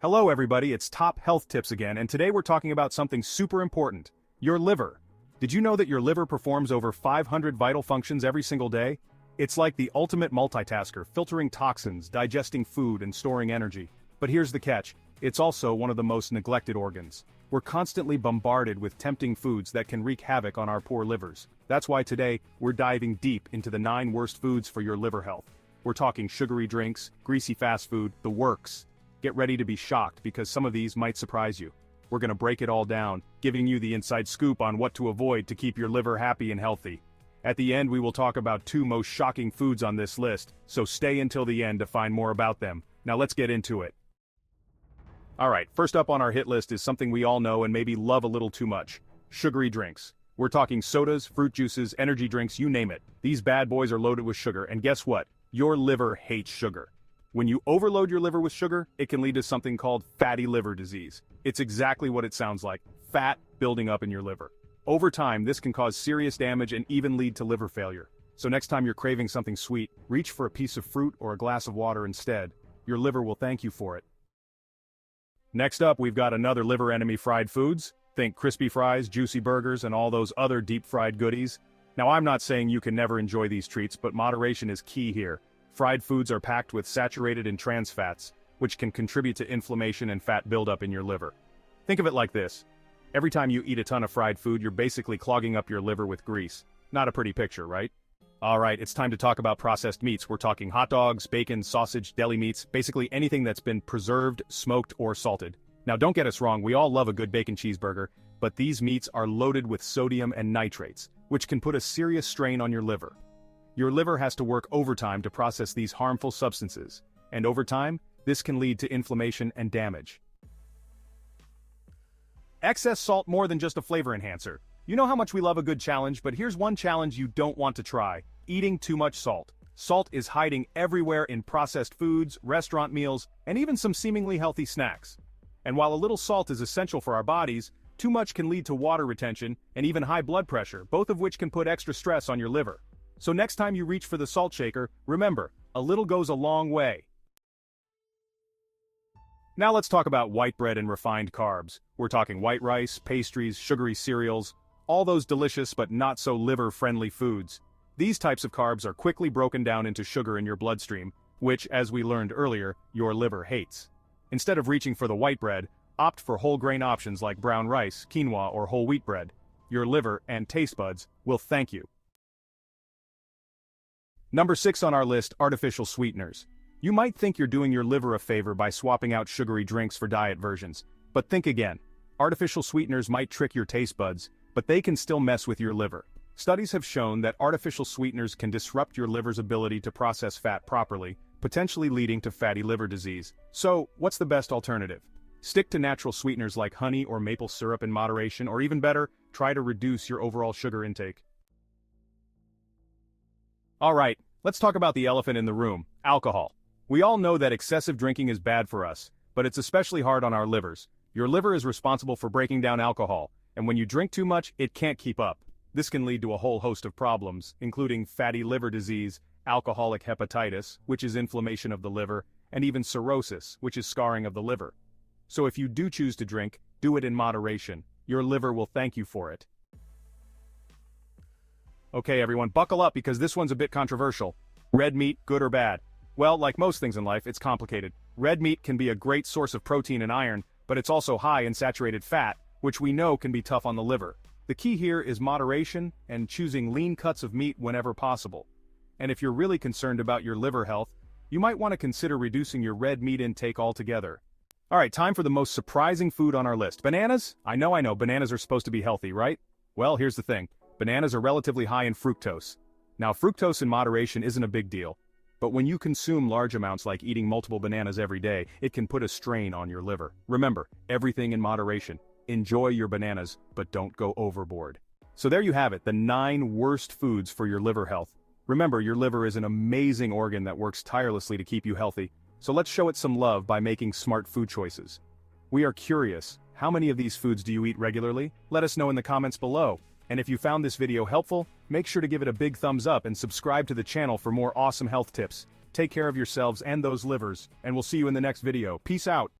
Hello everybody, it's Top Health Tips again, and today we're talking about something super important, your liver. Did you know that your liver performs over 500 vital functions every single day? It's like the ultimate multitasker, filtering toxins, digesting food, and storing energy. But here's the catch, it's also one of the most neglected organs. We're constantly bombarded with tempting foods that can wreak havoc on our poor livers. That's why today, we're diving deep into the 9 worst foods for your liver health. We're talking sugary drinks, greasy fast food, the works. Get ready to be shocked because some of these might surprise you. We're gonna break it all down, giving you the inside scoop on what to avoid to keep your liver happy and healthy. At the end we will talk about 2 most shocking foods on this list, so stay until the end to find more about them. Now let's get into it. Alright, first up on our hit list is something we all know and maybe love a little too much. Sugary drinks. We're talking sodas, fruit juices, energy drinks, you name it. These bad boys are loaded with sugar, and guess what? Your liver hates sugar. When you overload your liver with sugar, it can lead to something called fatty liver disease. It's exactly what it sounds like, fat building up in your liver. Over time, this can cause serious damage and even lead to liver failure. So next time you're craving something sweet, reach for a piece of fruit or a glass of water instead. Your liver will thank you for it. Next up, we've got another liver enemy: fried foods. Think crispy fries, juicy burgers, and all those other deep-fried goodies. Now I'm not saying you can never enjoy these treats, but moderation is key here. Fried foods are packed with saturated and trans fats, which can contribute to inflammation and fat buildup in your liver. Think of it like this. Every time you eat a ton of fried food, you're basically clogging up your liver with grease. Not a pretty picture, right? Alright, it's time to talk about processed meats. We're talking hot dogs, bacon, sausage, deli meats, basically anything that's been preserved, smoked, or salted. Now don't get us wrong, we all love a good bacon cheeseburger, but these meats are loaded with sodium and nitrates, which can put a serious strain on your liver. Your liver has to work overtime to process these harmful substances, and over time, this can lead to inflammation and damage. Excess salt: more than just a flavor enhancer. You know how much we love a good challenge, but here's one challenge you don't want to try: eating too much salt. Salt is hiding everywhere in processed foods, restaurant meals, and even some seemingly healthy snacks. And while a little salt is essential for our bodies, too much can lead to water retention and even high blood pressure, both of which can put extra stress on your liver. So next time you reach for the salt shaker, remember, a little goes a long way. Now let's talk about white bread and refined carbs. We're talking white rice, pastries, sugary cereals, all those delicious but not so liver-friendly foods. These types of carbs are quickly broken down into sugar in your bloodstream, which, as we learned earlier, your liver hates. Instead of reaching for the white bread, opt for whole grain options like brown rice, quinoa, or whole wheat bread. Your liver and taste buds will thank you. Number 6 on our list: artificial sweeteners. You might think you're doing your liver a favor by swapping out sugary drinks for diet versions, but think again. Artificial sweeteners might trick your taste buds, but they can still mess with your liver. Studies have shown that artificial sweeteners can disrupt your liver's ability to process fat properly, potentially leading to fatty liver disease. So, what's the best alternative? Stick to natural sweeteners like honey or maple syrup in moderation, or even better, try to reduce your overall sugar intake. Alright, let's talk about the elephant in the room: alcohol. We all know that excessive drinking is bad for us, but it's especially hard on our livers. Your liver is responsible for breaking down alcohol, and when you drink too much, it can't keep up. This can lead to a whole host of problems, including fatty liver disease, alcoholic hepatitis, which is inflammation of the liver, and even cirrhosis, which is scarring of the liver. So if you do choose to drink, do it in moderation. Your liver will thank you for it. Okay everyone, buckle up because this one's a bit controversial. Red meat, good or bad? Well, like most things in life, it's complicated. Red meat can be a great source of protein and iron, but it's also high in saturated fat, which we know can be tough on the liver. The key here is moderation and choosing lean cuts of meat whenever possible. And if you're really concerned about your liver health, you might want to consider reducing your red meat intake altogether. Alright, time for the most surprising food on our list: bananas? I know, bananas are supposed to be healthy, right? Well, here's the thing. Bananas are relatively high in fructose. Now, fructose in moderation isn't a big deal, but when you consume large amounts like eating multiple bananas every day, it can put a strain on your liver. Remember, everything in moderation. Enjoy your bananas, but don't go overboard. So there you have it, the 9 worst foods for your liver health. Remember, your liver is an amazing organ that works tirelessly to keep you healthy, so let's show it some love by making smart food choices. We are curious, how many of these foods do you eat regularly? Let us know in the comments below. And if you found this video helpful, make sure to give it a big thumbs up and subscribe to the channel for more awesome health tips. Take care of yourselves and those livers, and we'll see you in the next video. Peace out.